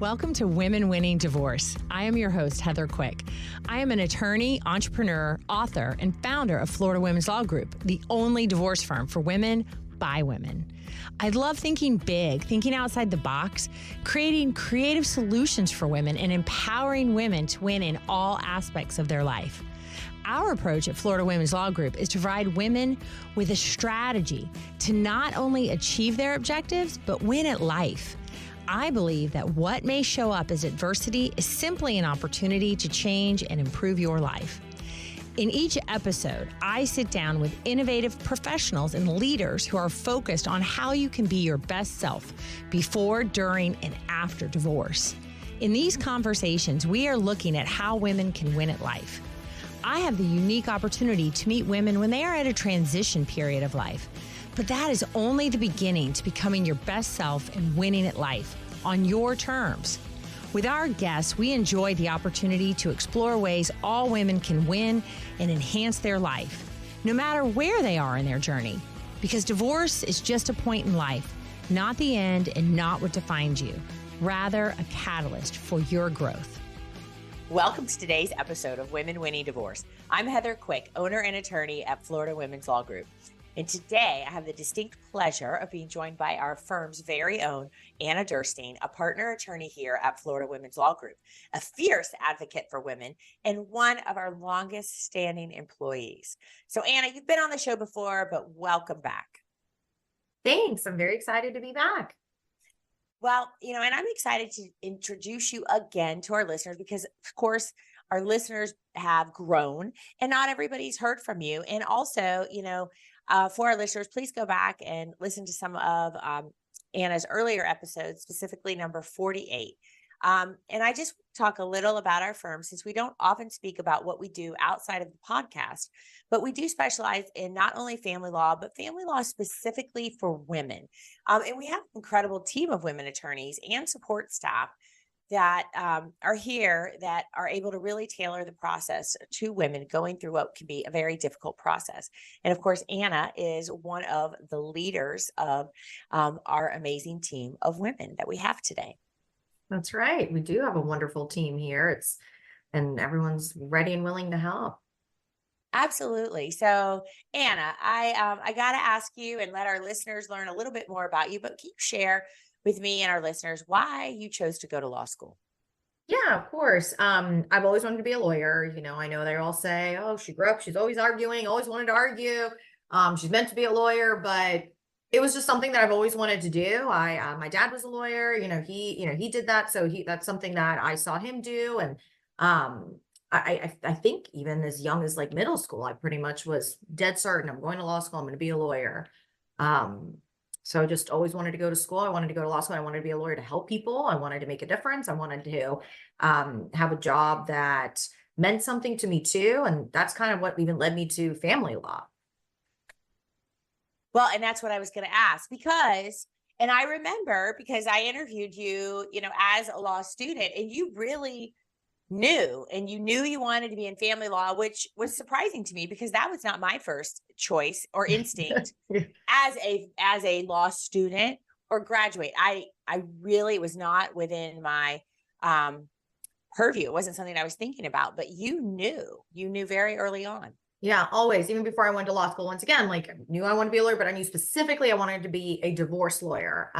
Welcome to Women Winning Divorce. I am your host, Heather Quick. I am an attorney, entrepreneur, author, and founder of Florida Women's Law Group, the only divorce firm for women by women. I love thinking big, thinking outside the box, creating creative solutions for women, and empowering women to win in all aspects of their life. Our approach at Florida Women's Law Group is to provide women with a strategy to not only achieve their objectives, but win at life. I believe that what may show up as adversity is simply an opportunity to change and improve your life. In each episode, I sit down with innovative professionals and leaders who are focused on how you can be your best self before, during, and after divorce. In these conversations, we are looking at how women can win at life. I have the unique opportunity to meet women when they are at a transition period of life. But that is only the beginning to becoming your best self and winning at life on your terms. With our guests, we enjoy the opportunity to explore ways all women can win and enhance their life, no matter where they are in their journey. Because divorce is just a point in life, not the end and not what defines you, rather a catalyst for your growth. Welcome to today's episode of Women Winning Divorce. I'm Heather Quick, owner and attorney at Florida Women's Law Group. And today I have the distinct pleasure of being joined by our firm's very own Anna Durstein, a partner attorney here at Florida Women's Law Group, a fierce advocate for women, and one of our longest standing employees. So Anna, you've been on the show before, but welcome back. Thanks. I'm very excited to be back. Well, and I'm excited to introduce you again to our listeners because, of course, our listeners have grown and not everybody's heard from you. And also, for our listeners, please go back and listen to some of Anna's earlier episodes, specifically number 48. And I just talk a little about our firm since we don't often speak about what we do outside of the podcast, but we do specialize in not only family law, but family law specifically for women. And we have an incredible team of women attorneys and support staff that are here that are able to really tailor the process to women going through what can be a very difficult process. And of course, Anna is one of the leaders of our amazing team of women that we have today. That's right. We do have a wonderful team here. And everyone's ready and willing to help. Absolutely. So Anna, I got to ask you and let our listeners learn a little bit more about you, but can you share with me and our listeners why you chose to go to law school? Yeah, of course. I've always wanted to be a lawyer. I know they all say, oh, she grew up, she's always arguing, always wanted to argue. She's meant to be a lawyer, but it was just something that I've always wanted to do. My dad was a lawyer, he did that. So that's something that I saw him do. And I think even as young as like middle school, I pretty much was dead certain I'm going to law school. I'm going to be a lawyer. So I just always wanted to go to school. I wanted to go to law school. I wanted to be a lawyer to help people. I wanted to make a difference. I wanted to have a job that meant something to me too. And that's kind of what even led me to family law. Well, and that's what I was going to ask and I remember because I interviewed you, as a law student, and you really knew you wanted to be in family law, which was surprising to me because that was not my first choice or instinct as a law student or graduate. I really was not within my purview. It wasn't something I was thinking about, but you knew very early on. Yeah, always. Even before I went to law school, once again, like I knew I wanted to be a lawyer, but I knew specifically I wanted to be a divorce lawyer.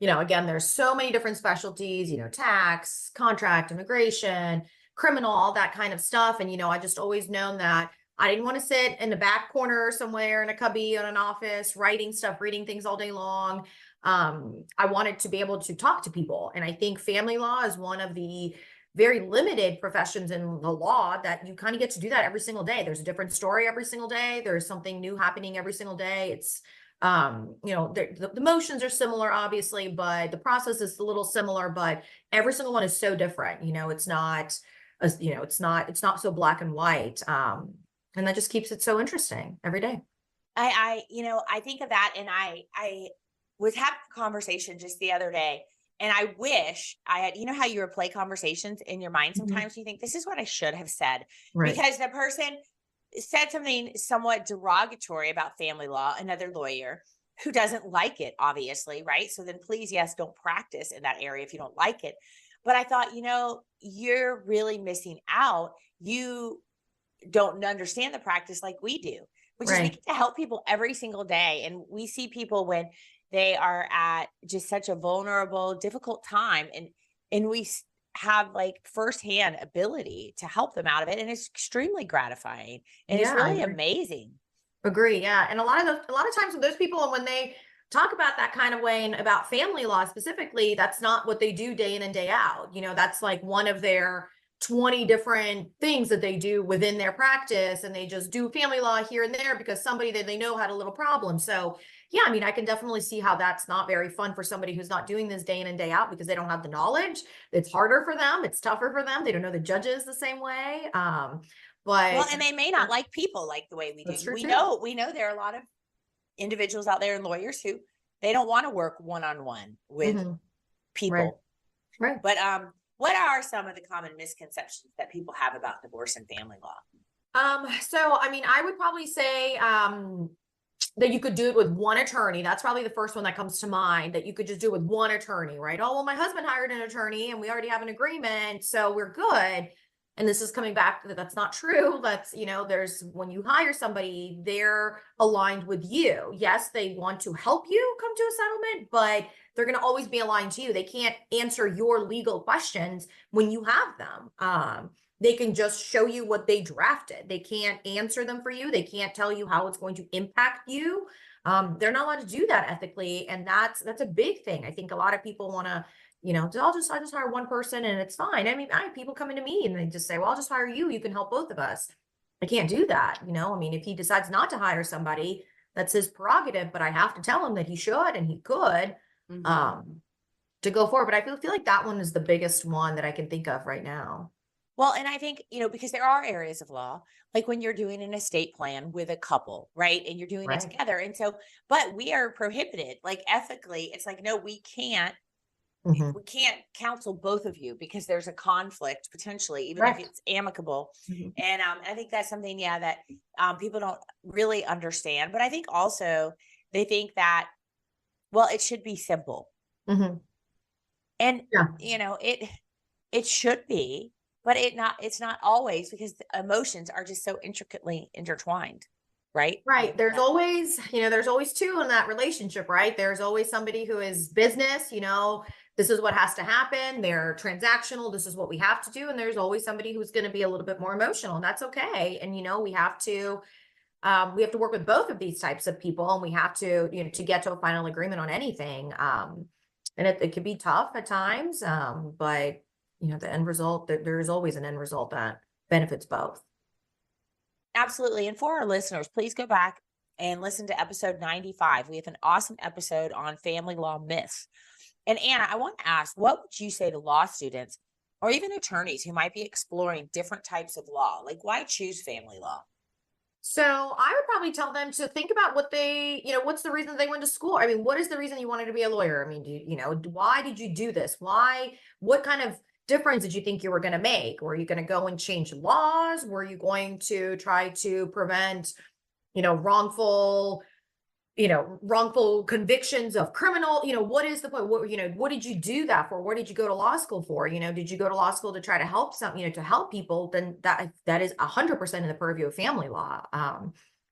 Again, there's so many different specialties, tax, contract, immigration, criminal, all that kind of stuff. And, I just always known that I didn't want to sit in the back corner somewhere in a cubby in an office, writing stuff, reading things all day long. I wanted to be able to talk to people. And I think family law is one of the very limited professions in the law that you kind of get to do that every single day. There's a different story every single day. There's something new happening every single day. It's, the motions are similar, obviously, but the process is a little similar, but every single one is so different. It's not so black and white. And that just keeps it so interesting every day. I think of that, and I was having a conversation just the other day. And I wish I had, how you replay conversations in your mind sometimes. You think this is what I should have said, right? Because the person said something somewhat derogatory about family law, another lawyer. who doesn't like it, obviously, right? So then please, yes, don't practice in that area if you don't like it. But I thought, you're really missing out. You don't understand the practice like we do, which is we Right. get to help people every single day. And we see people when they are at just such a vulnerable, difficult time, and we have like firsthand ability to help them out of it. And it's extremely gratifying and it's Yeah, I really agree. amazing. Agree. Yeah. And a lot of times with those people, and when they talk about that kind of way and about family law specifically, that's not what they do day in and day out. That's like one of their 20 different things that they do within their practice. And they just do family law here and there because somebody that they know had a little problem. So yeah, I mean, I can definitely see how that's not very fun for somebody who's not doing this day in and day out because they don't have the knowledge. It's harder for them. It's tougher for them. They don't know the judges the same way. Well, But and they may not like people like the way we do. that's true We too. know there are a lot of individuals out there and lawyers who they don't want to work one-on-one with Mhm. people. Right. But what are some of the common misconceptions that people have about divorce and family law? So I mean, I would probably say that you could do it with one attorney. That's probably the first one that comes to mind, that you could just do it with one attorney, right? Oh, well, my husband hired an attorney and we already have an agreement, so we're good. And this is coming back to that's not true. That's, there's when you hire somebody, they're aligned with you. Yes, they want to help you come to a settlement, but they're going to always be aligned to you. They can't answer your legal questions when you have them. They can just show you what they drafted. They can't answer them for you. They can't tell you how it's going to impact you. They're not allowed to do that ethically. And that's a big thing. I think a lot of people want to, I just hire one person and it's fine. I mean, I have people coming to me and they just say, well, I'll just hire you. You can help both of us. I can't do that. I mean, if he decides not to hire somebody, that's his prerogative, but I have to tell him that he should and he could, to go forward. But I feel like that one is the biggest one that I can think of right now. Well, and I think, because there are areas of law, like when you're doing an estate plan with a couple, right? And you're doing it Right. together. And so, but we are prohibited, like ethically, it's like, no, we can't counsel both of you because there's a conflict potentially, even if Right. it's amicable. Mhm. And I think that's something, that people don't really understand. But I think also they think that, well, it should be simple. Mhm. And, Yeah. it should be, but it's not always because the emotions are just so intricately intertwined, right? Right. There's always two in that relationship, right? There's always somebody who is business, this is what has to happen. They're transactional. This is what we have to do. And there's always somebody who's going to be a little bit more emotional, and that's okay. And, we have to work with both of these types of people, and we have to, to get to a final agreement on anything. And it can be tough at times. But the end result, there's always an end result that benefits both. Absolutely. And for our listeners, please go back and listen to episode 95. We have an awesome episode on family law myths. And Anna, I want to ask, what would you say to law students or even attorneys who might be exploring different types of law? Like, why choose family law? So I would probably tell them to think about what what's the reason they went to school? I mean, what is the reason you wanted to be a lawyer? I mean, why did you do this? What kind of difference did you think you were going to make? Were you going to go and change laws? Were you going to try to prevent, wrongful convictions of criminal, what is the point? What did you do that for? What did you go to law school for? Did you go to law school to try to help to help people? Then that is 100% in the purview of family law.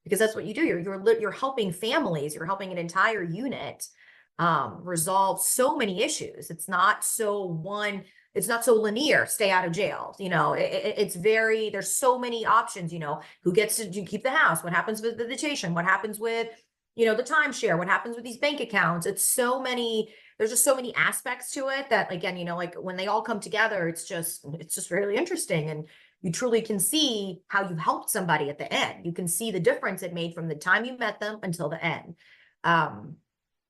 Because that's what you do. You're helping families, you're helping an entire unit, resolve so many issues. It's not so linear, stay out of jail. There's so many options, who gets to keep the house, what happens with the visitation, what happens with, the timeshare, what happens with these bank accounts. There's just so many aspects to it that, again, like when they all come together, it's just really interesting. And you truly can see how you helped somebody at the end. You can see the difference it made from the time you met them until the end.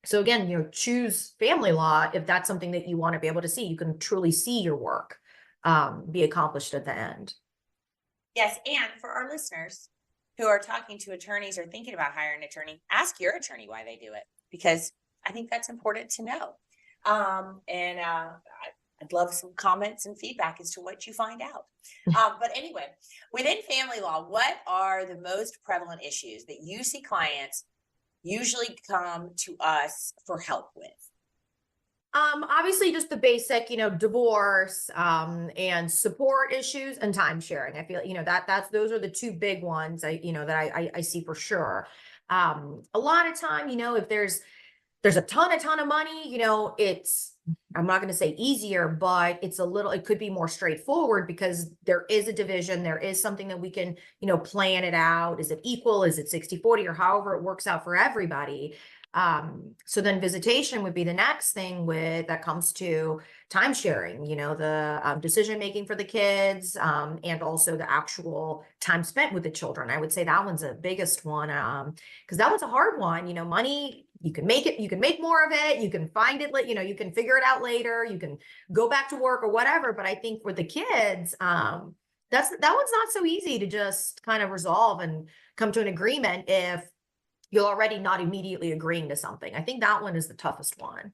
So again, choose family law if that's something that you want to be able to see. You can truly see your work be accomplished at the end. Yes. And for our listeners who are talking to attorneys or thinking about hiring an attorney, ask your attorney why they do it, because I think that's important to know. I'd love some comments and feedback as to what you find out. But anyway, within family law, what are the most prevalent issues that you see clients usually come to us for help with? Obviously just the basic, divorce, and support issues and time sharing. I feel, those are the two big ones that I see for sure. A lot of time, if there's a ton of money, I'm not going to say easier, but it could be more straightforward because there is a division. There is something that we can, plan it out. Is it equal? Is it 60-40 or however it works out for everybody? So then visitation would be the next thing that comes to time sharing, the decision making for the kids, and also the actual time spent with the children. I would say that one's the biggest one, because that one's a hard one. Money, you can make more of it, you can find it, you can figure it out later, you can go back to work or whatever. But I think for the kids, that one's not so easy to just kind of resolve and come to an agreement if you're already not immediately agreeing to something. I think that one is the toughest one.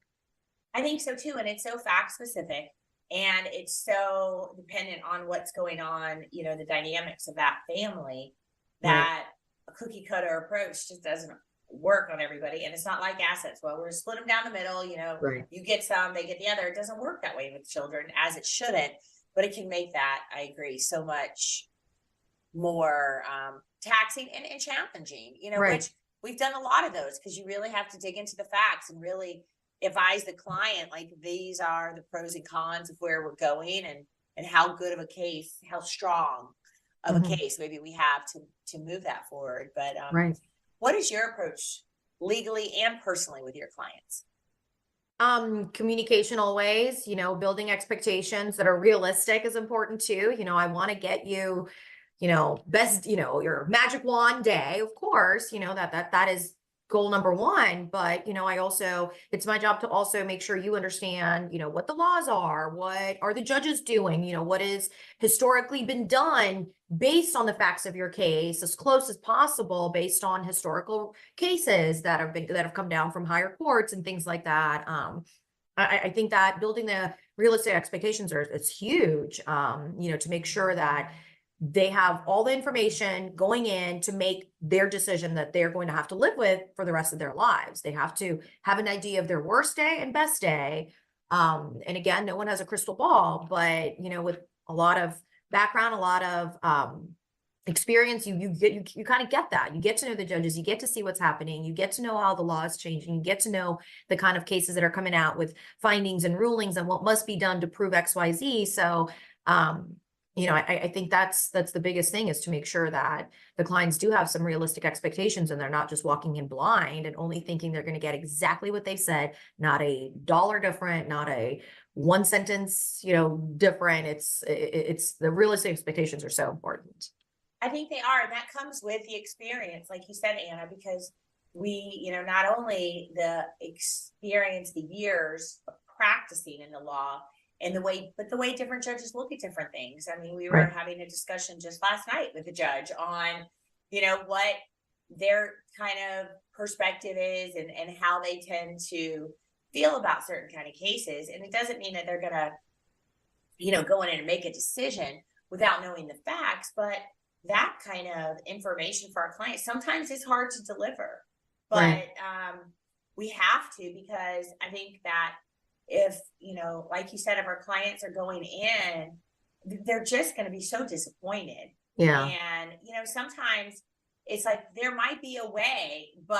I think so too. And it's so fact specific and it's so dependent on what's going on, the dynamics of that family, that a cookie cutter approach just doesn't work on everybody. And it's not like assets. Well, we're split them down the middle, you get some, they get the other. It doesn't work that way with children, as it shouldn't, but it can make that, I agree, so much more taxing and challenging, which we've done a lot of those because you really have to dig into the facts and really advise the client, like, these are the pros and cons of where we're going and how good of a case, how strong of a case maybe we have to move that forward. But what is your approach legally and personally with your clients? Communication always, building expectations that are realistic is important too. I want to get you, best, your magic wand day, of course, that is goal number one. But, it's my job to also make sure you understand, what the laws are, what are the judges doing, what is historically been done based on the facts of your case, as close as possible, based on historical cases that have come down from higher courts and things like that. I think that building the realistic expectations is huge, to make sure that they have all the information going in to make their decision that they're going to have to live with for the rest of their lives. They have to have an idea of their worst day and best day. And again, no one has a crystal ball, but, with a lot of background, a lot of experience, you kind of get that. You get to know the judges, you get to see what's happening, you get to know how the law is changing, you get to know the kind of cases that are coming out with findings and rulings and what must be done to prove XYZ. So, I think that's the biggest thing, is to make sure that the clients do have some realistic expectations and they're not just walking in blind and only thinking they're going to get exactly what they've said, not a dollar different, not a one sentence, different. It's the realistic expectations are so important. I think they are. And that comes with the experience, like you said, Anna, because we, not only the experience, the years of practicing in the law, and the way different judges look at different things. I mean, we were having a discussion just last night with the judge on, what their kind of perspective is and how they tend to feel about certain kind of cases. And it doesn't mean that they're going to, go in and make a decision without knowing the facts, but that kind of information for our clients sometimes is hard to deliver, but we have to, because I think that if, like you said, if our clients are going in, they're just going to be so disappointed. Yeah. And, sometimes it's like, there might be a way, but,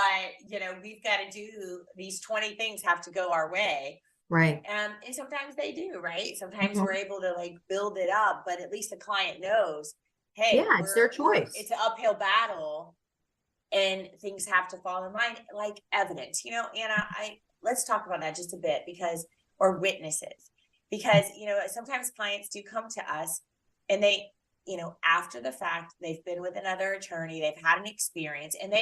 we've got to do these 20 things have to go our way. Right. And sometimes they do, right? Sometimes we're able to build it up, but at least the client knows, hey, it's their choice. It's an uphill battle and things have to fall in line, like evidence, Anna, let's talk about that just a bit, or witnesses, because, sometimes clients do come to us and they, after the fact, they've been with another attorney, they've had an experience, and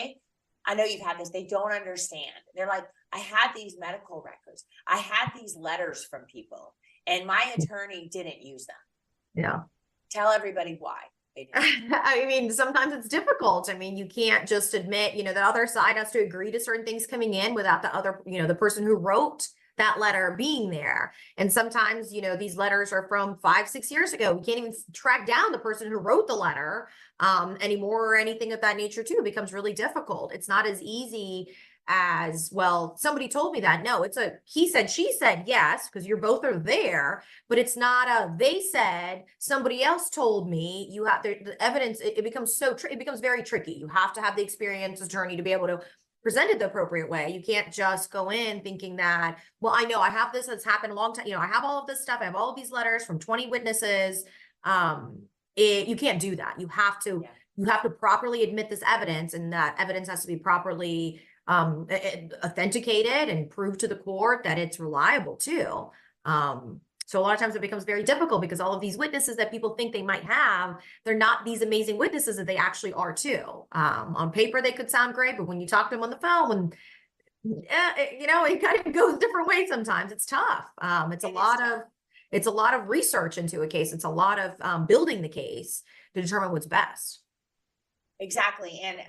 I know you've had this, they don't understand. They're like, I had these medical records, I had these letters from people, and my attorney didn't use them. Yeah. Tell everybody why. I mean, sometimes it's difficult. I mean, you can't just admit, the other side has to agree to certain things coming in without the other, the person who wrote that letter being there. And sometimes, these letters are from 5-6 years ago. We can't even track down the person who wrote the letter anymore, or anything of that nature too. It becomes really difficult. It's not as easy as, well, somebody told me that. No, it's a he said, she said, yes, because you're both are there, but it's not a they said, somebody else told me. You have the evidence, it becomes it becomes very tricky. You have to have the experienced attorney to be able to present it the appropriate way. You can't just go in thinking that, well, I know I have this, that's happened a long time. I have all of this stuff. I have all of these letters from 20 witnesses. You can't do that. You have to, you have to properly admit this evidence, and that evidence has to be properly authenticated and proved to the court that it's reliable too. So a lot of times it becomes very difficult because all of these witnesses that people think they might have, they're not these amazing witnesses that they actually are too. On paper, they could sound great, but when you talk to them on the phone, it kind of goes different ways sometimes. It's tough. It's a lot of research into a case. It's a lot of building the case to determine what's best. Exactly. And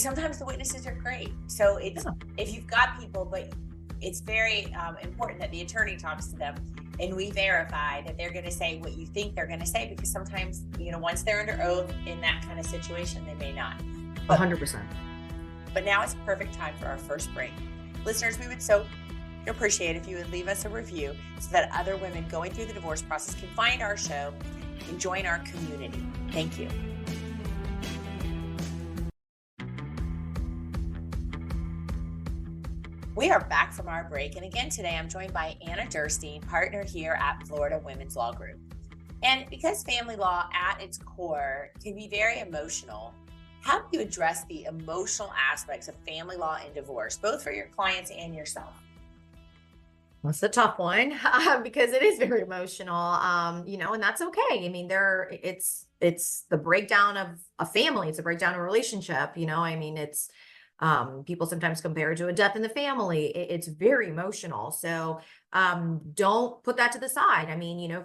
sometimes the witnesses are great. So it's, if you've got people, but it's very important that the attorney talks to them and we verify that they're going to say what you think they're going to say, because sometimes, once they're under oath in that kind of situation, they may not. 100%. But now it's a perfect time for our first break. Listeners, we would so appreciate if you would leave us a review so that other women going through the divorce process can find our show and join our community. Thank you. We are back from our break. And again, today I'm joined by Anna Durstein, partner here at Florida Women's Law Group. And because family law at its core can be very emotional, how do you address the emotional aspects of family law and divorce, both for your clients and yourself? That's a tough one because it is very emotional, and that's okay. I mean, it's the breakdown of a family. It's a breakdown of a relationship. It's people sometimes compare it to a death in the family. It's very emotional. So don't put that to the side.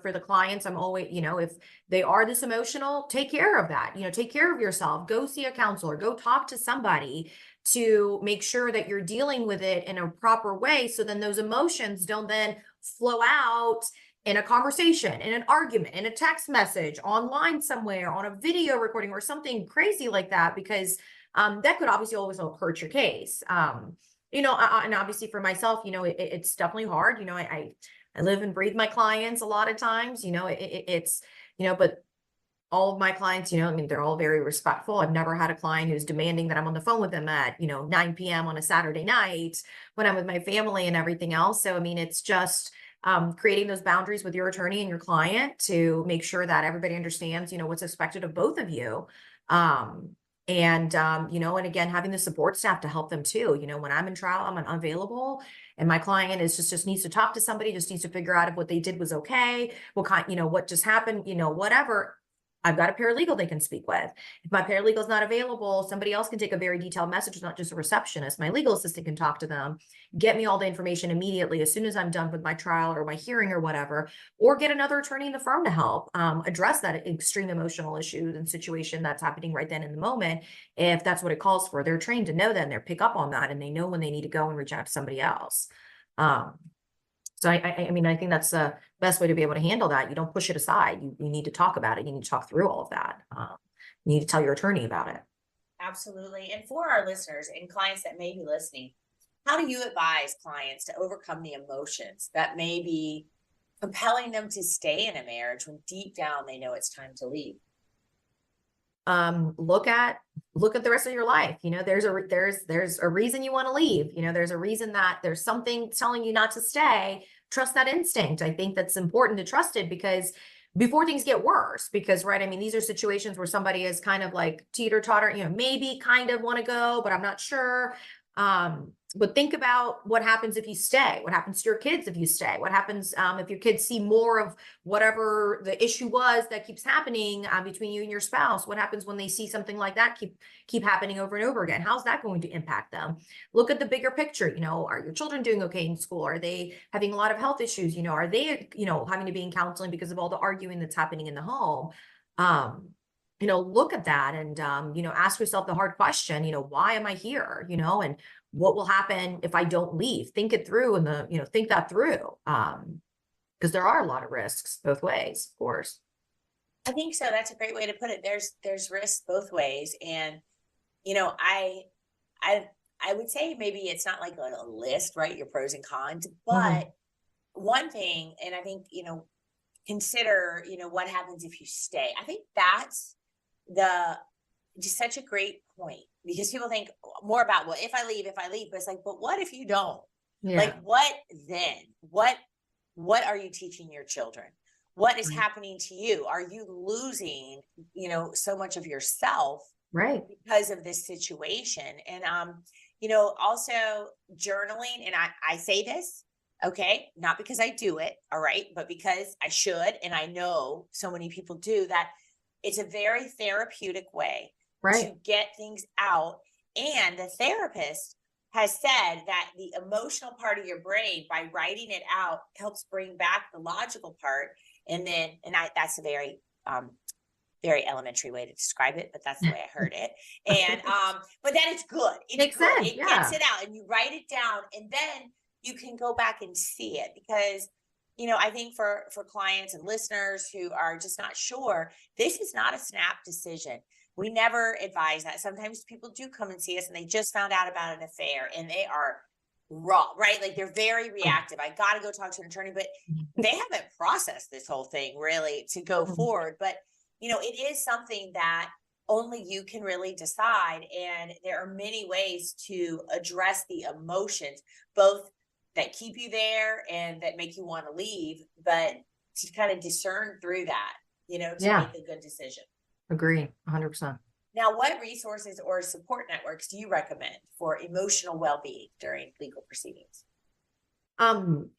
For the clients, I'm always, if they are this emotional, take care of that. Take care of yourself. Go see a counselor. Go talk to somebody to make sure that you're dealing with it in a proper way. So then those emotions don't then flow out in a conversation, in an argument, in a text message, online somewhere, on a video recording or something crazy like that, because that could obviously always hurt your case. And obviously for myself, it's definitely hard. I live and breathe my clients a lot of times, but all of my clients, they're all very respectful. I've never had a client who's demanding that I'm on the phone with them at, 9 p.m. on a Saturday night when I'm with my family and everything else. So, it's just creating those boundaries with your attorney and your client to make sure that everybody understands, what's expected of both of you. And again, having the support staff to help them too. When I'm in trial, I'm unavailable, and my client just needs to talk to somebody, just needs to figure out if what they did was okay, what just happened, whatever. I've got a paralegal they can speak with. If my paralegal is not available, somebody else can take a very detailed message, not just a receptionist. My legal assistant can talk to them, get me all the information immediately as soon as I'm done with my trial or my hearing or whatever, or get another attorney in the firm to help address that extreme emotional issue and situation that's happening right then in the moment. If that's what it calls for, they're trained to know that, and they pick up on that, and they know when they need to go and reach out to somebody else. So I think that's the best way to be able to handle that. You don't push it aside. You need to talk about it. You need to talk through all of that. You need to tell your attorney about it. Absolutely. And for our listeners and clients that may be listening, how do you advise clients to overcome the emotions that may be compelling them to stay in a marriage when deep down they know it's time to leave? Look at the rest of your life. There's a reason you want to leave. There's a reason that there's something telling you not to stay. Trust that instinct. I think that's important to trust it, because before things get worse, because these are situations where somebody is kind of like teeter-totter, maybe kind of want to go, but I'm not sure. But think about what happens if you stay. What happens to your kids if you stay? What happens if your kids see more of whatever the issue was that keeps happening between you and your spouse? What happens when they see something like that keep happening over and over again? How's that going to impact them? Look at the bigger picture. Are your children doing okay in school? Are they having a lot of health issues? Are they, having to be in counseling because of all the arguing that's happening in the home? Look at that and, ask yourself the hard question, why am I here? And what will happen if I don't leave? Think it through and think that through. Because there are a lot of risks both ways, of course. I think so. That's a great way to put it. There's risks both ways. And, I I would say maybe it's not like a list, right? Your pros and cons, Mhm. but one thing, and I think, consider, what happens if you stay. I think that's the just such a great point, because people think more about, well, if I leave, but it's like, but what if you don't? Like, Yeah. what then? What are you teaching your children? What is Right. happening to you? Are you losing, so much of yourself Right. because of this situation? And also journaling, and I say this, okay, not because I do it, all right, but because I should, and I know so many people do that. It's a very therapeutic way to Right. get things out. And the therapist has said that the emotional part of your brain, by writing it out, helps bring back the logical part. And then, that's a very elementary way to describe it, but that's the way I heard it. And but then it's good. It's Makes good. sense. It gets Yeah. it out, and you write it down, and then you can go back and see it. Because I think for clients and listeners who are just not sure, this is not a snap decision. We never advise that. Sometimes people do come and see us and they just found out about an affair and they are raw, right? Like, they're very reactive. I got to go talk to an attorney, but they haven't processed this whole thing really to go Mhm. forward. But it is something that only you can really decide. And there are many ways to address the emotions, both that keep you there and that make you want to leave, but to kind of discern through that, to Yeah. make a good decision. Agree. 100%. Now, what resources or support networks do you recommend for emotional well-being during legal proceedings?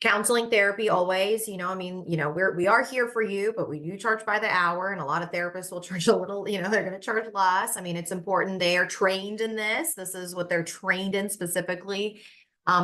Counseling, therapy, always, I mean, we are here for you, but we do charge by the hour, and a lot of therapists will charge a little, they're going to charge less. I mean, it's important. They are trained in this. This is what they're trained in specifically,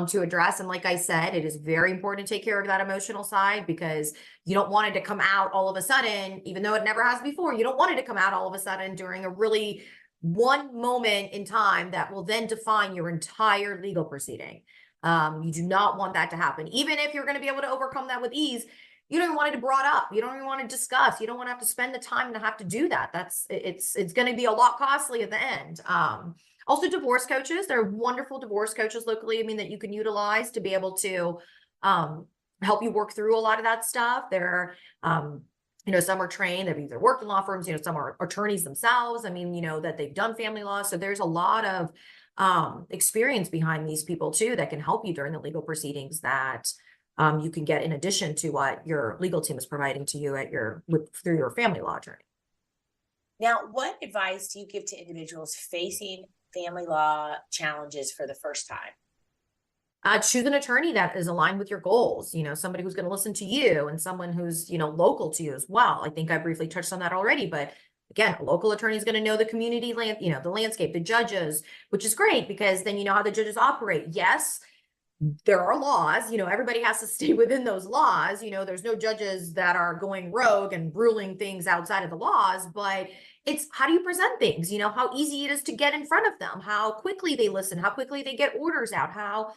to address. And like I said, it is very important to take care of that emotional side, because you don't want it to come out all of a sudden, even though it never has before. You don't want it to come out all of a sudden during a really one moment in time that will then define your entire legal proceeding. You do not want that to happen. Even if you're going to be able to overcome that with ease, you don't want it brought up. You don't even want to discuss. You don't want to have to spend the time to have to do that. It's going to be a lot costly at the end. Also, divorce coaches. There are wonderful divorce coaches locally, I mean, that you can utilize to be able to help you work through a lot of that stuff. Some are trained, they've either worked in law firms, some are attorneys themselves. I mean, that they've done family law. So there's a lot of experience behind these people too, that can help you during the legal proceedings, that you can get in addition to what your legal team is providing to you through your family law attorney. Now, what advice do you give to individuals facing family law challenges for the first time? Choose an attorney that is aligned with your goals, somebody who's going to listen to you, and someone who's, local to you as well. I think I briefly touched on that already, but again, a local attorney is going to know the community the landscape, the judges, which is great, because then you know how the judges operate. Yes, there are laws, everybody has to stay within those laws. There's no judges that are going rogue and ruling things outside of the laws, but it's how do you present things, how easy it is to get in front of them, how quickly they listen, how quickly they get orders out, how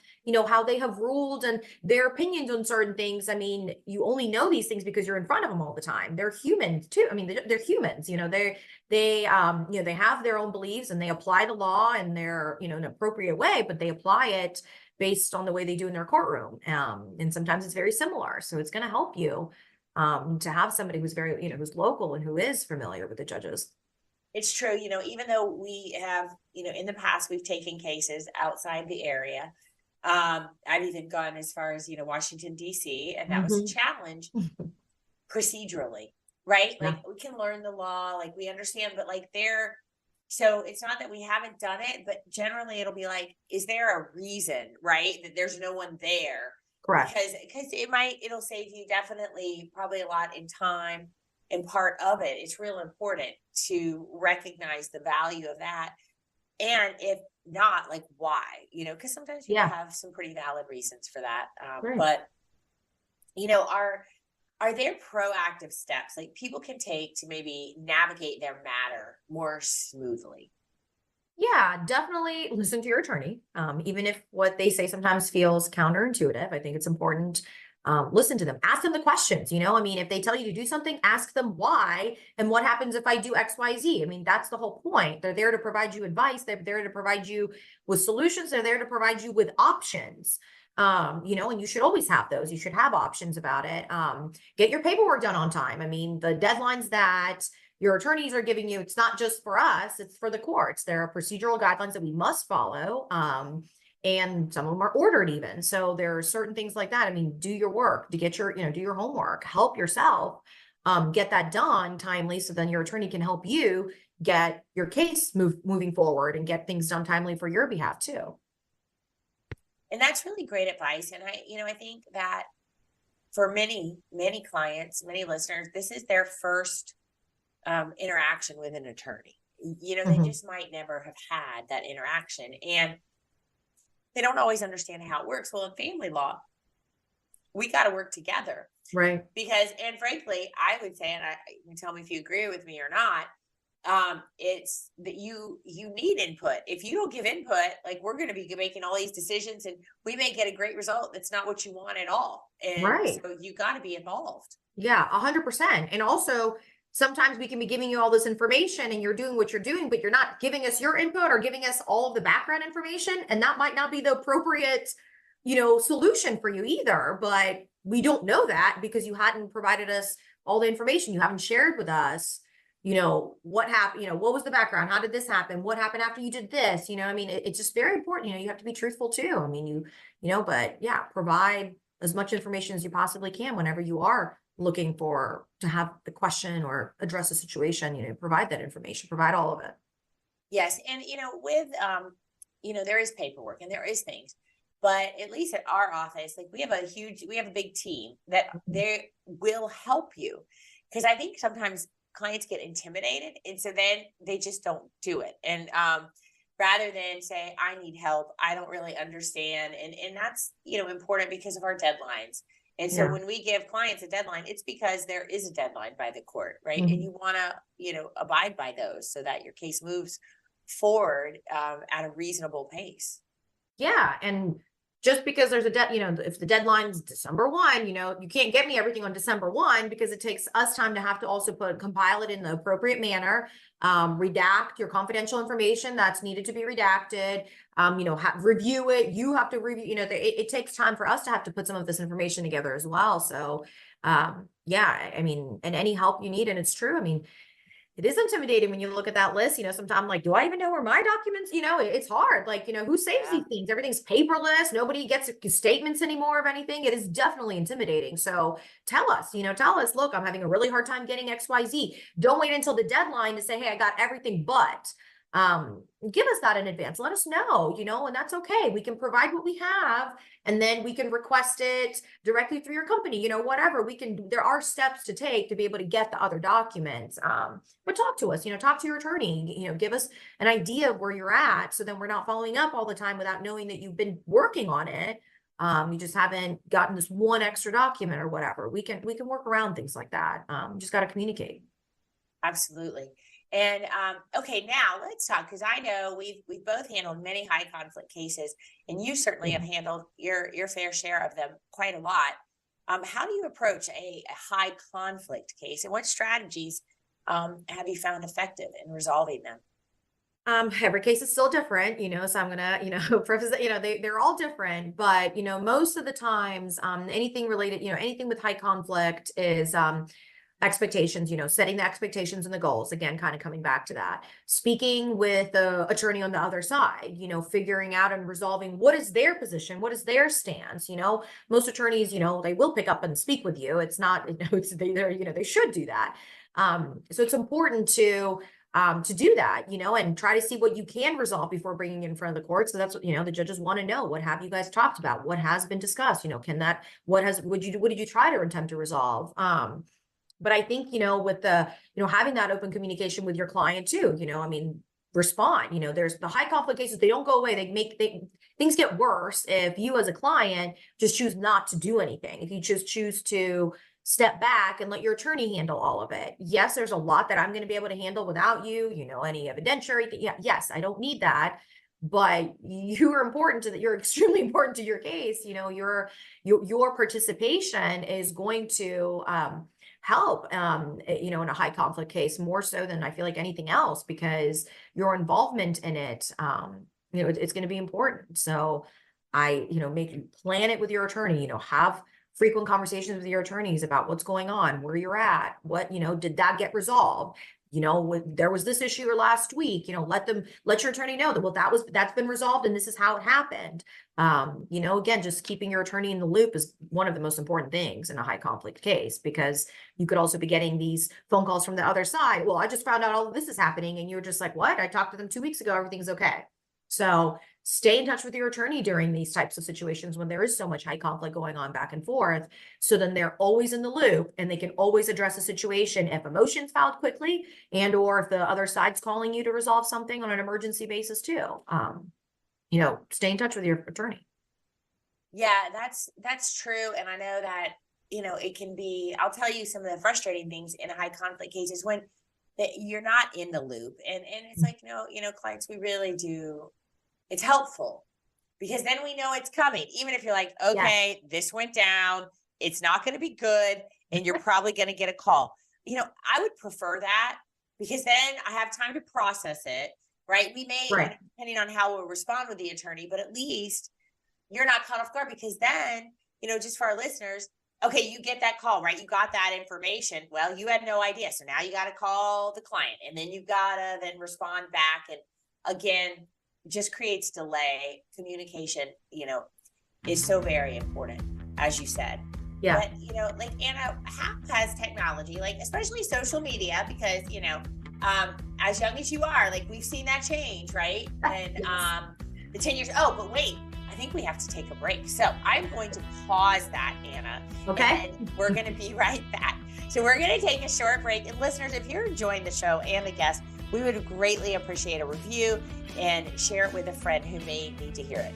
they have ruled and their opinions on certain things. I mean, you only know these things because you're in front of them all the time. They're humans too. I mean, they're humans, they have their own beliefs, and they apply the law in their, an appropriate way, but they apply it based on the way they do in their courtroom. And sometimes it's very similar. So it's going to help you to have somebody who's very, who's local and who is familiar with the judges. It's true. Even though we have, in the past, we've taken cases outside the area. I've even gone as far as, Washington, D.C., and that was a challenge procedurally, right? Yeah. Like, we can learn the law, like, we understand, but like so it's not that we haven't done it, but generally it'll be like, is there a reason, right, that there's no one there? Correct. Because it'll save you definitely probably a lot in time. And part of it, it's real important to recognize the value of that. And if not, like, why, because sometimes people have some pretty valid reasons for that. Right. But, are there proactive steps like people can take to maybe navigate their matter more smoothly? Yeah, definitely listen to your attorney. Even if what they say sometimes feels counterintuitive, I think it's important listen to them, ask them the questions, I mean, if they tell you to do something, ask them why, and what happens if I do X, Y, Z. I mean, that's the whole point. They're there to provide you advice. They're there to provide you with solutions. They're there to provide you with options. And you should always have those. You should have options about it. Get your paperwork done on time. I mean, the deadlines that your attorneys are giving you, it's not just for us, it's for the courts. There are procedural guidelines that we must follow. And some of them are ordered even. So there are certain things like that. I mean, do your work, to get your, do your homework, help yourself, get that done timely. So then your attorney can help you get your case moving forward and get things done timely for your behalf too. And that's really great advice. And I think that for many clients, many listeners, this is their first interaction with an attorney. They just might never have had that interaction, and they don't always understand how it works. Well, in family law, we got to work together, right? Because, and frankly, I would say, and you can tell me if you agree with me or not, it's that you need input. If you don't give input, like, we're going to be making all these decisions, and we may get a great result that's not what you want at all. And right. So you got to be involved. Yeah, 100%. And also, sometimes we can be giving you all this information and you're doing what you're doing, but you're not giving us your input or giving us all of the background information. And that might not be the appropriate, solution for you either. But we don't know that because you hadn't provided us all the information. You haven't shared with us, what happened, what was the background? How did this happen? What happened after you did this? I mean, it's just very important. You have to be truthful too. I mean, but yeah, provide as much information as you possibly can whenever you are looking to have the question or address a situation, provide that information, provide all of it. Yes. And, with, there is paperwork and there is things, but at least at our office, like, we have a big team that they will help you. Cause I think sometimes clients get intimidated, and so then they just don't do it. And, rather than say, I need help, I don't really understand. And that's, important because of our deadlines. And so when we give clients a deadline, it's because there is a deadline by the court, right? And you want to, abide by those so that your case moves forward at a reasonable pace. Yeah. And just because there's if the deadline's December 1, you can't get me everything on December 1, because it takes us time to have to also compile it in the appropriate manner, redact your confidential information that's needed to be redacted, review it. You have to review, it takes time for us to have to put some of this information together as well. So, yeah, I mean, and any help you need, and it's true. I mean, it is intimidating when you look at that list, sometimes I'm like, do I even know where my documents, it's hard. Like, who saves these things? Everything's paperless. Nobody gets statements anymore of anything. It is definitely intimidating. So tell us, look, I'm having a really hard time getting XYZ. Don't wait until the deadline to say, hey, I got everything, but give us that in advance. Let us know, and that's okay. We can provide what we have, and then we can request it directly through your company, whatever there are steps to take to be able to get the other documents. But talk to us, talk to your attorney, give us an idea of where you're at. So then we're not following up all the time without knowing that you've been working on it. You just haven't gotten this one extra document or whatever. We can work around things like that. Just got to communicate. Absolutely. And okay, now let's talk, because I know we've both handled many high conflict cases, and you certainly have handled your fair share of them quite a lot. How do you approach a high conflict case, and what strategies have you found effective in resolving them? Every case is still different, so I'm gonna, preface that, they're all different, but, most of the times, anything related, anything with high conflict is, expectations, setting the expectations and the goals, again, kind of coming back to that, speaking with the attorney on the other side, figuring out and resolving what is their position, what is their stance. Most attorneys, they will pick up and speak with you. It's not, they should do that. So it's important to do that, and try to see what you can resolve before bringing it in front of the court. So that's what, the judges want to know. What have you guys talked about? What has been discussed? What did you try to attempt to resolve? But I think, with the, having that open communication with your client too, respond, there's the high conflict cases, they don't go away. Things get worse if you as a client just choose not to do anything. If you just choose to step back and let your attorney handle all of it. Yes, there's a lot that I'm going to be able to handle without you, any evidentiary. Yes, I don't need that. but you're extremely important to your case. Your participation is going to help, in a high conflict case, more so than I feel like anything else, because your involvement in it, it's going to be important. So plan it with your attorney, have frequent conversations with your attorneys about what's going on, where you're at, did that get resolved? There was this issue last week, let your attorney know that, well, that's been resolved and this is how it happened. Again, just keeping your attorney in the loop is one of the most important things in a high conflict case, because you could also be getting these phone calls from the other side. Well, I just found out all of this is happening. And you're just like, what? I talked to them 2 weeks ago. Everything's okay. So stay in touch with your attorney during these types of situations when there is so much high conflict going on back and forth. So then they're always in the loop and they can always address a situation if a motion's filed quickly, and or if the other side's calling you to resolve something on an emergency basis too. Stay in touch with your attorney. Yeah, that's true. And I know that, it can be, I'll tell you some of the frustrating things in high conflict cases when that you're not in the loop. And it's like, no, clients, we really do. It's helpful because then we know it's coming. Even if you're like, okay, This went down, it's not going to be good. And you're probably going to get a call. I would prefer that because then I have time to process it, right? We may, depending on how we'll respond with the attorney, but at least you're not caught off guard, because then, just for our listeners, okay, you get that call, right? You got that information. Well, you had no idea. So now you got to call the client and then you got to then respond back. And again, just creates delay. Communication, is so very important, as you said. Yeah. But, like Anna, how has technology, like especially social media, because, as young as you are, like we've seen that change, right? And the 10 years, but wait, I think we have to take a break. So I'm going to pause that, Anna. Okay. And we're going to be right back. So we're going to take a short break. And listeners, if you're enjoying the show and the guests, we would greatly appreciate a review and share it with a friend who may need to hear it.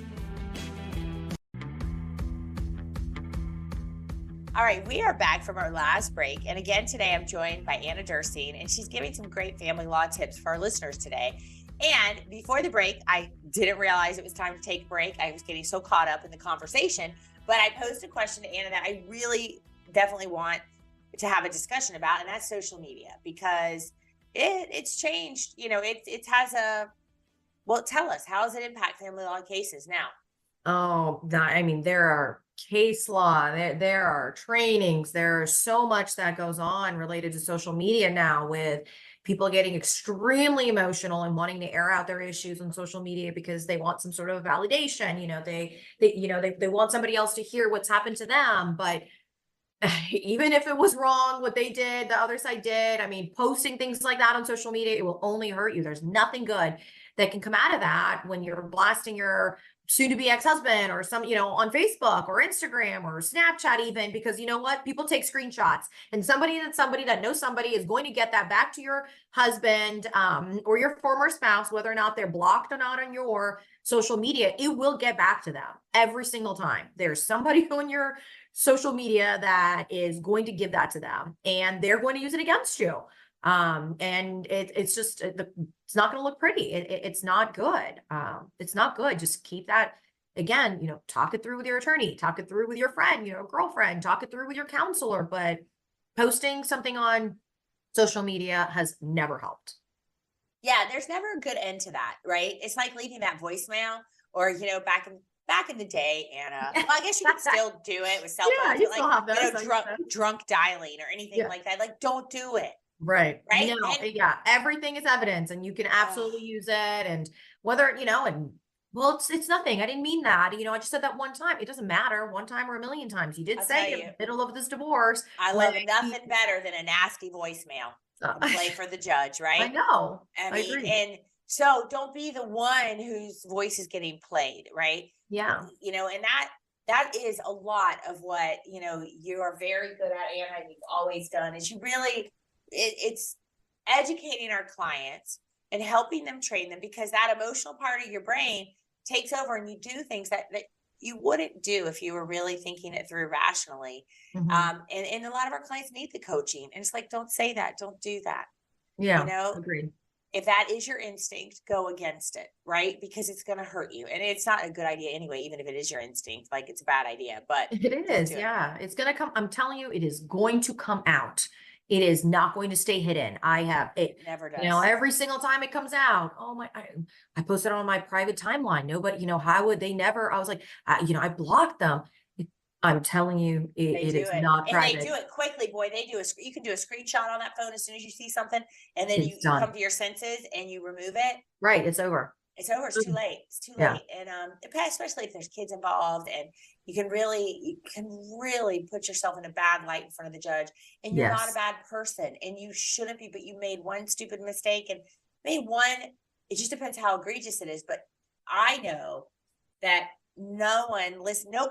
All right, we are back from our last break. And again, today I'm joined by Anna Durstein, and she's giving some great family law tips for our listeners today. And before the break, I didn't realize it was time to take a break. I was getting so caught up in the conversation, but I posed a question to Anna that I really definitely want to have a discussion about, and that's social media, because it's changed. It has tell us, how does it impact family law cases now? Oh, there are case law, there are trainings, there's so much that goes on related to social media now, with people getting extremely emotional and wanting to air out their issues on social media because they want some sort of validation. They want somebody else to hear what's happened to them. But even if it was wrong, what they did, the other side did, posting things like that on social media, it will only hurt you. There's nothing good that can come out of that when you're blasting your soon-to-be ex-husband or on Facebook or Instagram or Snapchat even, because people take screenshots, and somebody that knows somebody is going to get that back to your husband or your former spouse, whether or not they're blocked or not on your social media. It will get back to them every single time. There's somebody on your social media that is going to give that to them, and they're going to use it against you. And it's not going to look pretty. It's not good. It's not good. Just keep that, again, talk it through with your attorney, talk it through with your friend, girlfriend, talk it through with your counselor. But posting something on social media has never helped. Yeah, there's never a good end to that, right? It's like leaving that voicemail, or back in the day, Anna. Well, I guess you could still do it with cell phones. You still have those, drunk dialing or anything like that. Like, don't do it. Right. Right. No, everything is evidence, and you can absolutely use it. And whether, it's nothing. I didn't mean that. I just said that one time. It doesn't matter, one time or a million times. You did say in the middle of this divorce. I love nothing better than a nasty voicemail to play for the judge, right? I know. I agree. And so don't be the one whose voice is getting played, right? Yeah. And that is a lot of what, you are very good at, Anna, and you've always done, is you really, it's educating our clients and helping them, train them, because that emotional part of your brain takes over and you do things that you wouldn't do if you were really thinking it through rationally. Mm-hmm. And a lot of our clients need the coaching, and it's like, don't say that, don't do that. Yeah. Agreed. if that is your instinct, go against it, right? Because it's going to hurt you. And it's not a good idea anyway, even if it is your instinct, like it's a bad idea, but It don't is, do it. yeah. It's gonna come. I'm telling you, it is going to come out. It is not going to stay hidden. I have it, It never does. you know, every single time it comes out. Oh my, I posted on my private timeline. Nobody, you know, how would they never? I was like, you know, I blocked them. I'm telling you, They it do is it. not And they private. do it quickly, boy. They do you can do a screenshot on that phone as soon as you see something, and then you It's come done. to your senses and you remove it. Right. It's over. It's over. It's too late. It's too Yeah. late. And especially if there's kids involved, and you can really put yourself in a bad light in front of the judge, and you're not a Yes. bad person, and you shouldn't be, but you made one stupid mistake and made one. It just depends how egregious it is. But I know that no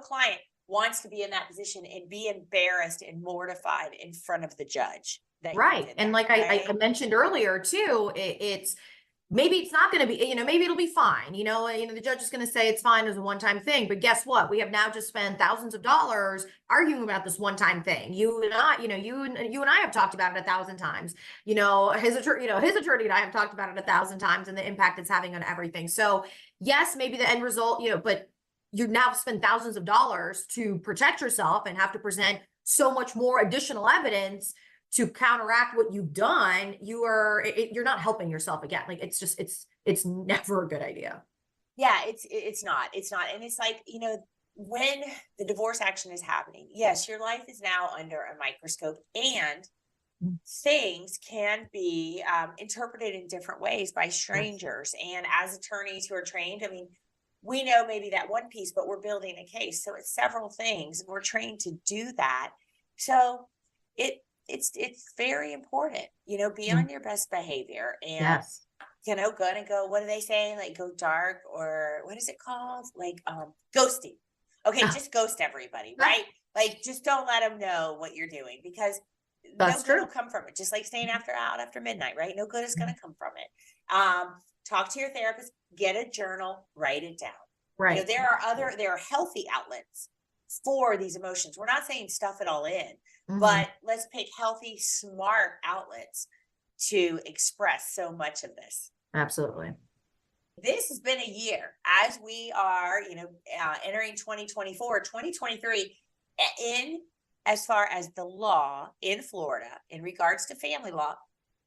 client wants to be in that position and be embarrassed and mortified in front of the judge. Right. And like I mentioned earlier too, it's maybe it's not going to be, you know, maybe it'll be fine. You know, the judge is going to say it's fine as a one-time thing, but guess what? We have now just spent thousands of dollars arguing about this one-time thing. You and I, you know, you and I have talked about it 1,000 times. You know, his attorney and I have talked about it 1,000 times, and the impact it's having on everything. So yes, maybe the end result, you know, but you now spend thousands of dollars to protect yourself and have to present so much more additional evidence to counteract what you've done. You're not helping yourself again. Like it's never a good idea. Yeah, it's not. And it's like, you know, when the divorce action is happening, yes, your life is now under a microscope, and things can be interpreted in different ways by strangers. And as attorneys who are trained, I mean, we know maybe that one piece, but we're building a case. So it's several things. We're trained to do that. So it's very important, you know, be on your best behavior, and Yes. you know, gonna go, what do they say? Like go dark, or what is it called? Like ghosting. Okay, just ghost everybody, right? Like just don't let them know what you're doing, because That's no good true. will come from it. Just like staying out after midnight, right? No good is gonna come from it. Talk to your therapist, get a journal, write it down. Right. You know, there are healthy outlets for these emotions. We're not saying stuff it all in, but let's pick healthy, smart outlets to express so much of this. Absolutely. This has been a year as we are, you know, entering 2024, 2023 in as far as the law in Florida in regards to family law.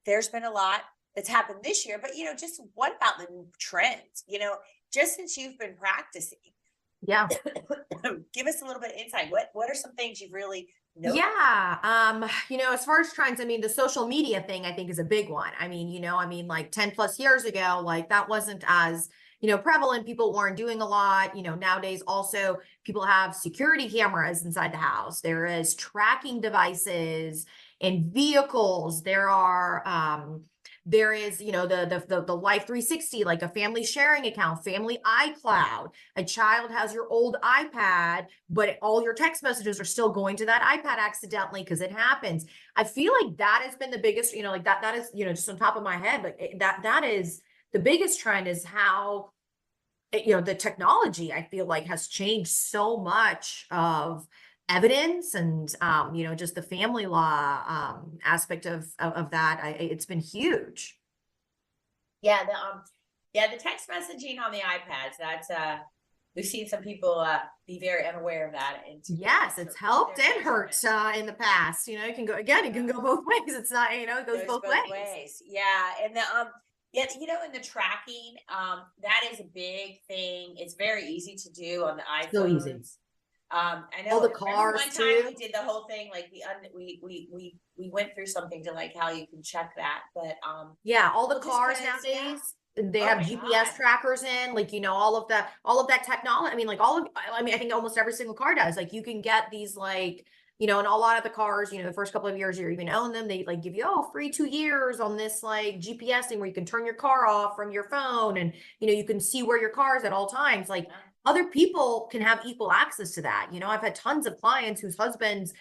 There's been a lot that's happened this year, but, you know, just what about the trends, you know, just since you've been practicing? Yeah. Give us a little bit of insight. What are some things you've really noticed? Yeah. You know, as far as trends, I mean, the social media thing, I think, is a big one. I mean, you know, like 10 plus years ago, like that wasn't as, you know, prevalent. People weren't doing a lot. You know, nowadays also people have security cameras inside the house. There is tracking devices in vehicles. There is, you know, the Life 360, like a family sharing account, family iCloud. A child has your old iPad, but all your text messages are still going to that iPad accidentally, because it happens. I feel like that has been the biggest, you know, like that is, you know, just on top of my head, but that is the biggest trend, is how, you know, the technology, I feel like, has changed so much of evidence, and you know, just the family law aspect of that. It's been huge. Yeah, the text messaging on the iPads, that's we've seen some people be very unaware of that. And yes, it's helped and hurt in the past. You know, it can go both ways. It's not, you know, it goes both ways. Yeah. And you know, in the tracking, that is a big thing. It's very easy to do on the iPhones. So easy. I know all the cars one time too. we did the whole thing, like we went through something to like how you can check that, but yeah, all the cars nowadays, they have GPS trackers in, like, you know, all of that technology. I mean, like I think almost every single car does. Like you can get these, like, you know, and a lot of the cars, you know, the first couple of years you even own them, they like give you free 2 years on this like GPS thing where you can turn your car off from your phone, and you know, you can see where your car is at all times. Like other people can have equal access to that. You know, I've had tons of clients whose husbands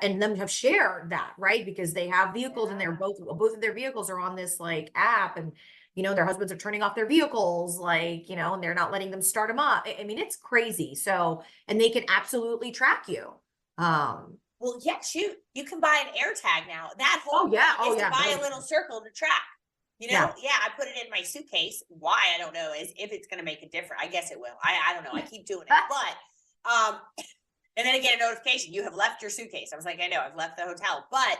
and them have shared that, right? Because they have vehicles and they're both of their vehicles are on this like app, and you know, their husbands are turning off their vehicles, like, you know, and they're not letting them start them up. I mean, it's crazy. So, and they can absolutely track you. Well, yeah, shoot, you can buy an AirTag now. That whole to buy a little circle to track. Yeah. Yeah, I put it in my suitcase. Why? I don't know. Is if it's going to make a difference. I guess it will. I don't know. I keep doing it, but and then I get a notification, you have left your suitcase. I was like, I know, I've left the hotel. But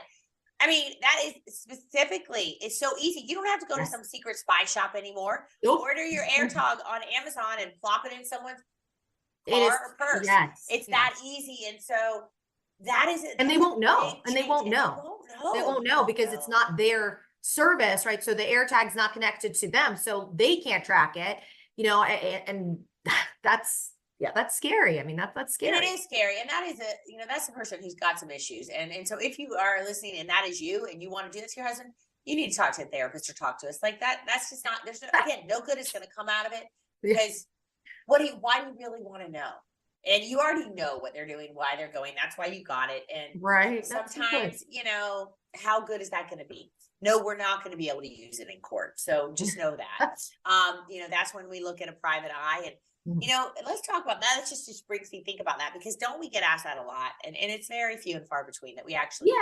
I mean, that is specifically, it's so easy. You don't have to go to some secret spy shop anymore. Nope. Order your AirTag on Amazon and plop it in someone's It is, car or purse. yes. It's that easy. And so that is it. And they won't know. And they change, won't and know. They won't They know because it's not their service, right? So the AirTag's not connected to them, so they can't track it, you know, and that's, yeah, that's scary. I mean, that's scary. And it is scary. And that is that's a person who's got some issues. And so if you are listening and that is you and you want to do this to your husband, you need to talk to a therapist or talk to us like that. That's just not, there's no, again, no good is going to come out of it because why do you really want to know? And you already know what they're doing, why they're going. That's why you got it. And right. Sometimes, how good is that going to be? No, we're not going to be able to use it in court. So just know that. That's when we look at a private eye and let's talk about that. It just brings me think about that because don't we get asked that a lot? And it's very few and far between that we actually.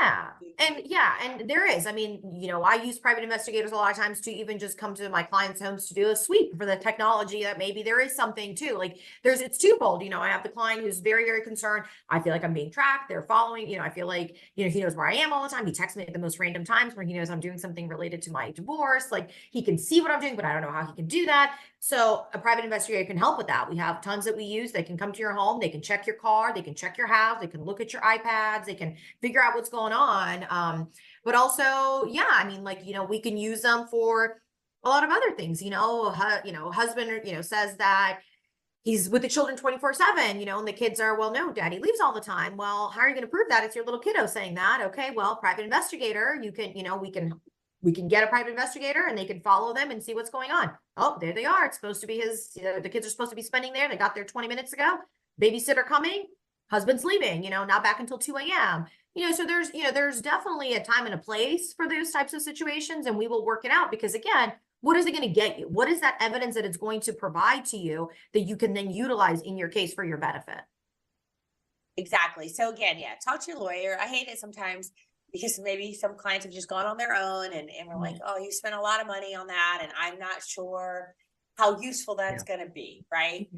And there is, I mean, I use private investigators a lot of times to even just come to my clients' homes to do a sweep for the technology that maybe there is something too. Like it's twofold. I have the client who's very, very concerned. I feel like I'm being tracked. They're following, I feel like, he knows where I am all the time. He texts me at the most random times where he knows I'm doing something related to my divorce. Like he can see what I'm doing, but I don't know how he can do that. So a private investigator can help with that. We have tons that we use. They can come to your home. They can check your car. They can check your house. They can look at your iPads. They can figure out what's going on. But also, we can use them for a lot of other things. Husband, says that he's with the children 24/7, and the kids are, well, no, daddy leaves all the time. Well, how are you going to prove that? It's your little kiddo saying that. Okay, well, private investigator, you can, we can get a private investigator and they can follow them and see what's going on. Oh, there they are. It's supposed to be the kids are supposed to be spending there. They got there 20 minutes ago. Babysitter coming, husband's leaving, not back until 2 a.m. So there's definitely a time and a place for those types of situations, and we will work it out because again, what is it going to get you? What is that evidence that it's going to provide to you that you can then utilize in your case for your benefit? Exactly. So again, talk to your lawyer. I hate it sometimes because maybe some clients have just gone on their own and we're like, oh, you spent a lot of money on that. And I'm not sure how useful that's going to be. Right.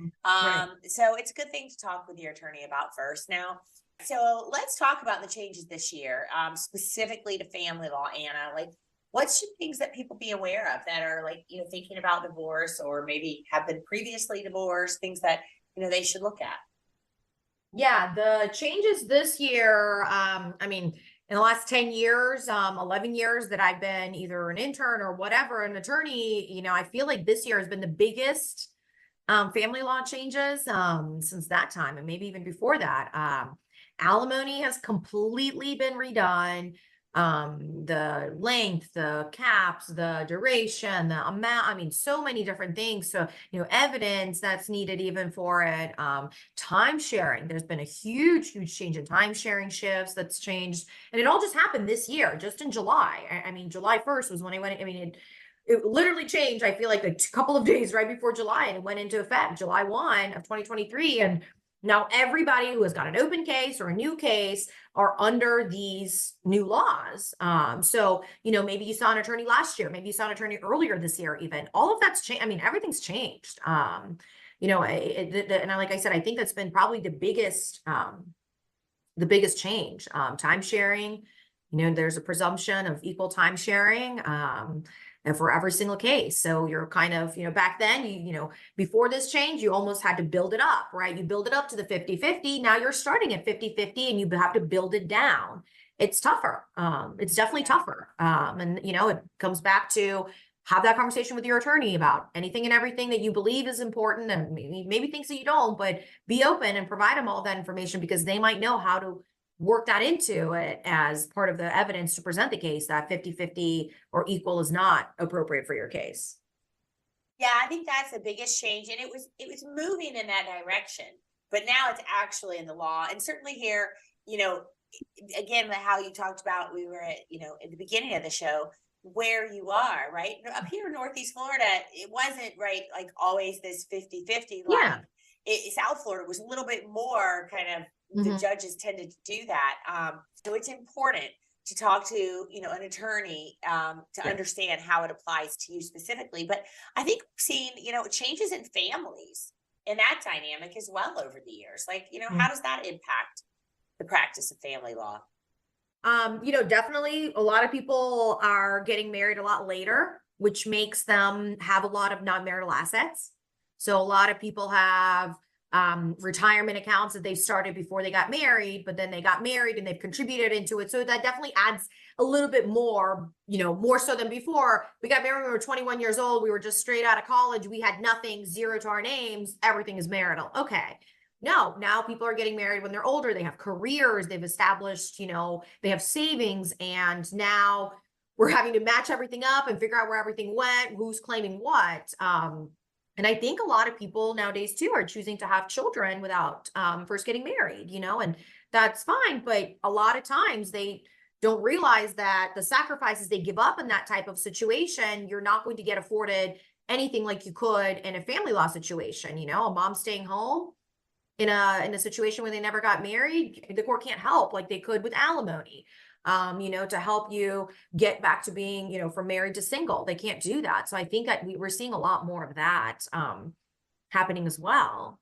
So it's a good thing to talk with your attorney about first. Now, so let's talk about the changes this year, specifically to family law, Anna. Like, what should things that people be aware of that are like, thinking about divorce or maybe have been previously divorced, things that, they should look at? Yeah, the changes this year, in the last 10 years, 11 years that I've been either an intern or whatever, an attorney, I feel like this year has been the biggest family law changes since that time, and maybe even before that. Alimony has completely been redone. The length, the caps, the duration, the amount, so many different things. So, evidence that's needed even for it. Time sharing, there's been a huge change in time sharing shifts that's changed. And it all just happened this year, just in July. July 1st was when I went, it literally changed. I feel like a couple of days right before July, and it went into effect July 1 of 2023. And now everybody who has got an open case or a new case are under these new laws. So, maybe you saw an attorney last year, maybe you saw an attorney earlier this year, even all of that's changed. Everything's changed. And like I said, I think that's been probably the biggest change. Time sharing, there's a presumption of equal time sharing. And for every single case. So you're kind of, back then, before this change, you almost had to build it up, right? You build it up to the 50-50. Now you're starting at 50-50 and you have to build it down. It's tougher. It's definitely tougher. And, it comes back to have that conversation with your attorney about anything and everything that you believe is important and maybe things that you don't, but be open and provide them all that information because they might know how to work that into it as part of the evidence to present the case that 50-50 or equal is not appropriate for your case. Yeah, I think that's the biggest change. And it was moving in that direction, but now it's actually in the law. And certainly here, again, how you talked about, we were at, at the beginning of the show, where you are, right? Up here in Northeast Florida, it wasn't like always this 50-50. South Florida was a little bit more kind of, the judges tended to do that. So it's important to talk to, an attorney to understand how it applies to you specifically. But I think we've seen, changes in families and that dynamic as well over the years. Like, how does that impact the practice of family law? Definitely a lot of people are getting married a lot later, which makes them have a lot of non-marital assets. So a lot of people have retirement accounts that they started before they got married, but then they got married and they've contributed into it. So that definitely adds a little bit more, more so than before. We got married when we were 21 years old. We were just straight out of college. We had nothing, zero to our names. Everything is marital. Okay. No, now people are getting married when they're older. They have careers. They've established, they have savings. And now we're having to match everything up and figure out where everything went, who's claiming what. And I think a lot of people nowadays too are choosing to have children without first getting married, and that's fine. But a lot of times they don't realize that the sacrifices they give up in that type of situation, you're not going to get afforded anything like you could in a family law situation. A mom staying home in a situation where they never got married, the court can't help like they could with alimony. To help you get back to being, from married to single. They can't do that. So I think that we're seeing a lot more of that happening as well.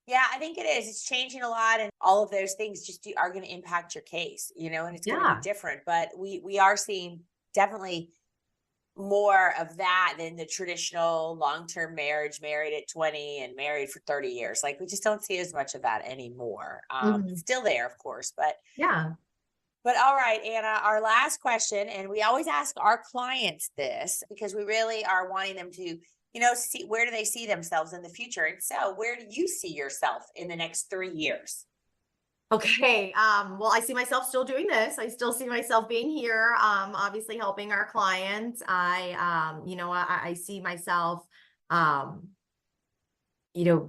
Yeah, I think it is. It's changing a lot, and all of those things just are going to impact your case, and it's going to be different. But we are seeing definitely more of that than the traditional long-term marriage, married at 20 and married for 30 years. Like we just don't see as much of that anymore. It's still there, of course, but yeah. But all right, Anna, our last question, and we always ask our clients this because we really are wanting them to, see where do they see themselves in the future. And so where do you see yourself in the next 3 years? Okay. Well, I see myself still doing this. I still see myself being here, obviously helping our clients. I see myself,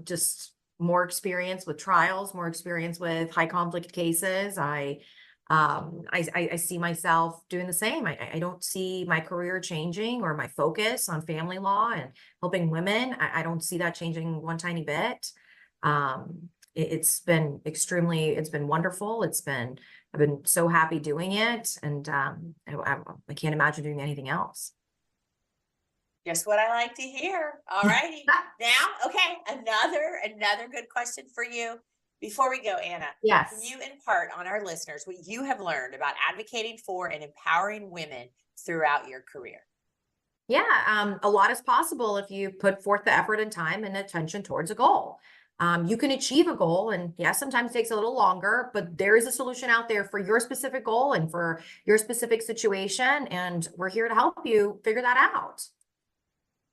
just more experience with trials, more experience with high conflict cases. I see myself doing the same. I don't see my career changing or my focus on family law and helping women. I don't see that changing one tiny bit. It's been wonderful. I've been so happy doing it. And I can't imagine doing anything else. Just what I like to hear. All righty. Now, okay. Another good question for you. Before we go, Anna, yes. Can you impart on our listeners what you have learned about advocating for and empowering women throughout your career? Yeah, a lot is possible if you put forth the effort and time and attention towards a goal. You can achieve a goal, and yes, sometimes it takes a little longer, but there is a solution out there for your specific goal and for your specific situation, and we're here to help you figure that out.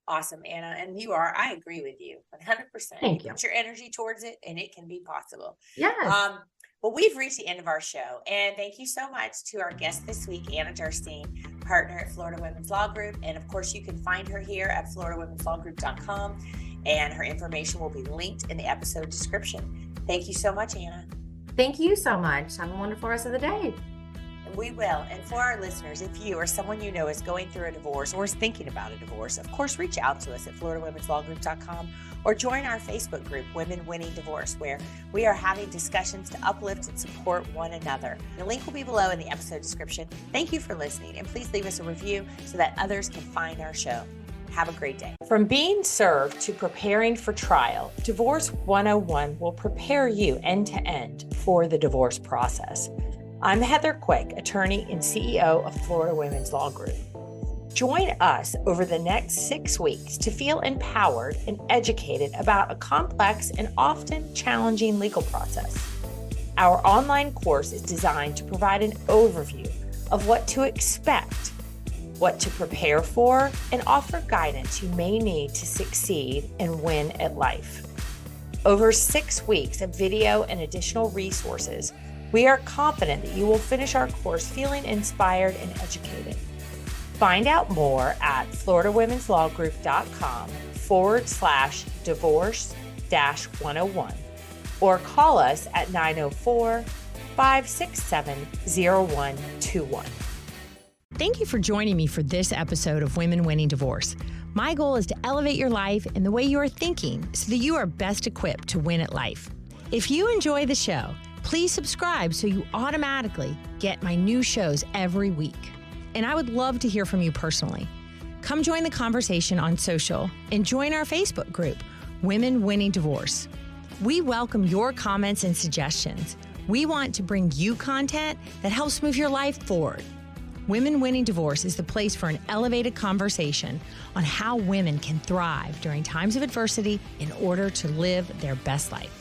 Awesome, Anna. And I agree with you 100%. Thank you. Put your energy towards it and it can be possible. Yes. Well, we've reached the end of our show. And thank you so much to our guest this week, Anna Durstein, partner at Florida Women's Law Group. And of course, you can find her here at floridawomensLawGroup.com. And her information will be linked in the episode description. Thank you so much, Anna. Thank you so much. Have a wonderful rest of the day. We will. And for our listeners, if you or someone you know is going through a divorce or is thinking about a divorce, of course, reach out to us at floridawomensLawGroup.com or join our Facebook group, Women Winning Divorce, where we are having discussions to uplift and support one another. The link will be below in the episode description. Thank you for listening, and please leave us a review so that others can find our show. Have a great day. From being served to preparing for trial, Divorce 101 will prepare you end to end for the divorce process. I'm Heather Quick, attorney and CEO of Florida Women's Law Group. Join us over the next 6 weeks to feel empowered and educated about a complex and often challenging legal process. Our online course is designed to provide an overview of what to expect, what to prepare for, and offer guidance you may need to succeed and win at life. Over 6 weeks of video and additional resources, we are confident that you will finish our course feeling inspired and educated. Find out more at floridawomensLawGroup.com/divorce-101 or call us at 904-567-0121. Thank you for joining me for this episode of Women Winning Divorce. My goal is to elevate your life and the way you are thinking so that you are best equipped to win at life. If you enjoy the show, please subscribe so you automatically get my new shows every week. And I would love to hear from you personally. Come join the conversation on social and join our Facebook group, Women Winning Divorce. We welcome your comments and suggestions. We want to bring you content that helps move your life forward. Women Winning Divorce is the place for an elevated conversation on how women can thrive during times of adversity in order to live their best life.